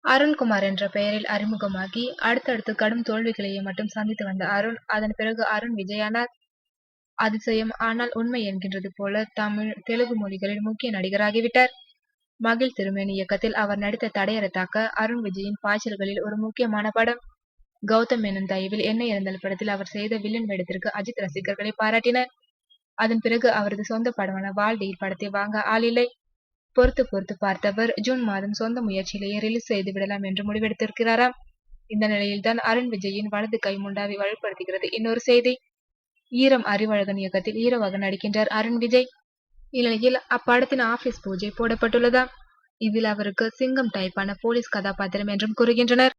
அருண்குமார் என்ற பெயரில் அறிமுகமாகி அடுத்தடுத்து கடும் தோல்விகளையே மட்டும் சந்தித்து வந்த அருண் அதன் பிறகு அருண் விஜயானார். அதிசயம், ஆனால் உண்மை என்கின்றது போல தமிழ், தெலுங்கு மொழிகளில் முக்கிய நடிகராகிவிட்டார். மகிழ் திருமேனி இயக்கத்தில் அவர் நடித்த தடையறத்தாக்க அருண் விஜயின் பாய்ச்சல்களில் ஒரு முக்கியமான படம். கௌதம் மேனன் தயவில் என்ன இருந்தால் படத்தில் அவர் செய்த வில்லன் வேடத்திற்கு அஜித் ரசிகர்களை பாராட்டினர். அதன் பிறகு அவரது சொந்த படமான வால்டீர் படத்தை வாங்க ஆள் இல்லை. பொறுத்து பொறுத்து பார்த்தவர் ஜூன் மாதம் சொந்த முயற்சியிலேயே ரிலீஸ் செய்து விடலாம் என்று முடிவெடுத்திருக்கிறாராம். இந்த நிலையில்தான் அருண் விஜயின் வலது கை முண்டாவை வலுப்படுத்துகிறது இன்னொரு செய்தி. ஈரம் அறிவழகன் இயக்கத்தில் ஹீரோவாக நடிக்கின்றார் அருண் விஜய். இந்நிலையில் அப்படத்தின் ஆபீஸ் பூஜை போடப்பட்டுள்ளதாம். இதில் அவருக்கு சிங்கம் டைப்பான போலீஸ் கதாபாத்திரம் என்றும் கூறுகின்றனர்.